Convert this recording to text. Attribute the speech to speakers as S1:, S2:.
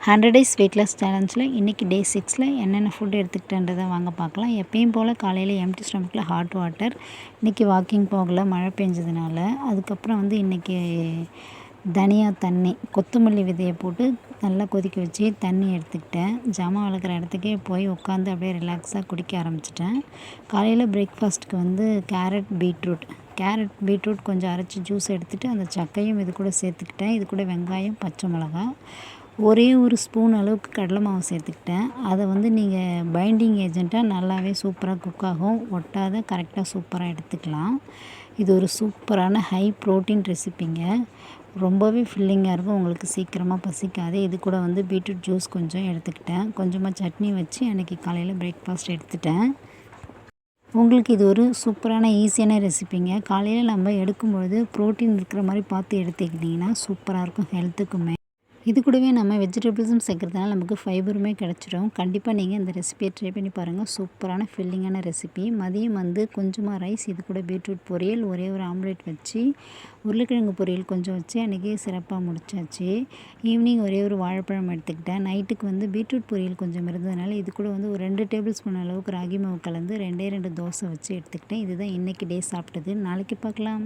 S1: 100 days weight loss சேலஞ்சில் இன்றைக்கி டே 6ல் என்னென்ன food எடுத்துக்கிட்டேன்றதை வாங்க பார்க்கலாம். எப்பயும் போல் காலையில் எம்டி ஸ்டொமக்கில் ஹாட் வாட்டர். இன்றைக்கி வாக்கிங் போகல, மழை பெஞ்சதுனால. அதுக்கப்புறம் இன்றைக்கி தனியா தண்ணி, கொத்தமல்லி விதையை போட்டு நல்லா கொதிக்க வச்சு தண்ணி எடுத்துக்கிட்டேன். ஜாமான் வளர்க்குற இடத்துக்கே போய் உட்காந்து அப்படியே ரிலாக்ஸாக குடிக்க ஆரம்பிச்சிட்டேன். காலையில் பிரேக்ஃபாஸ்ட்டுக்கு கேரட் பீட்ரூட் கொஞ்சம் அரைச்சி ஜூஸ் எடுத்துகிட்டு அந்த சக்கையும் இது கூட சேர்த்துக்கிட்டேன். இது கூட வெங்காயம், பச்சை மிளகா, ஒரே ஒரு ஸ்பூன் அளவுக்கு கடலை மாவு சேர்த்துக்கிட்டேன். அதை நீங்கள் பைண்டிங் ஏஜெண்ட்டாக நல்லாவே சூப்பராக குக் ஆகும், ஒட்டாத கரெக்டாக சூப்பராக எடுத்துக்கலாம். இது ஒரு சூப்பரான ஹை ப்ரோட்டீன் ரெசிப்பிங்க. ரொம்பவே ஃபில்லிங்காக இருக்கும், உங்களுக்கு சீக்கிரமாக பசிக்காது. இது கூட பீட்ரூட் ஜூஸ் கொஞ்சம் எடுத்துக்கிட்டேன். கொஞ்சமாக சட்னி வச்சு அன்றைக்கி காலையில் பிரேக்ஃபாஸ்ட் எடுத்துட்டேன். உங்களுக்கு இது ஒரு சூப்பரான ஈஸியான ரெசிப்பிங்க. காலையில் நம்ம எடுக்கும்பொழுது ப்ரோட்டீன் இருக்கிற மாதிரி பார்த்து எடுத்துக்கிட்டிங்கன்னா சூப்பராக இருக்கும் ஹெல்த்துக்குமே. இது கூடவே நம்ம வெஜிடபிள்ஸும் சேர்க்குறதுனால நமக்கு ஃபைபருமே கிடச்சிடும். கண்டிப்பாக நீங்கள் இந்த ரெசிபியை ட்ரை பண்ணி பாருங்கள். சூப்பரான ஃபில்லிங்கான ரெசிபி. மதியம் கொஞ்சமாக ரைஸ், இது கூட பீட்ரூட் பொரியல், ஒரே ஒரு ஆம்லேட் வச்சு, உருளைக்கிழங்கு பொரியல் கொஞ்சம் வச்சு அன்றைக்கி சிறப்பாக முடிச்சாச்சு. ஈவினிங் ஒரே ஒரு வாழைப்பழம் எடுத்துக்கிட்டேன். நைட்டுக்கு பீட்ரூட் பொரியல் கொஞ்சம் இருந்ததுனால இது கூட ஒரு 2 டேபிள் ஸ்பூன் அளவுக்கு ராகி மாவு கலந்து 2 தோசை வச்சு எடுத்துக்கிட்டேன். இதுதான் இன்றைக்கி டே சாப்பிட்டது. நாளைக்கு பார்க்கலாம்.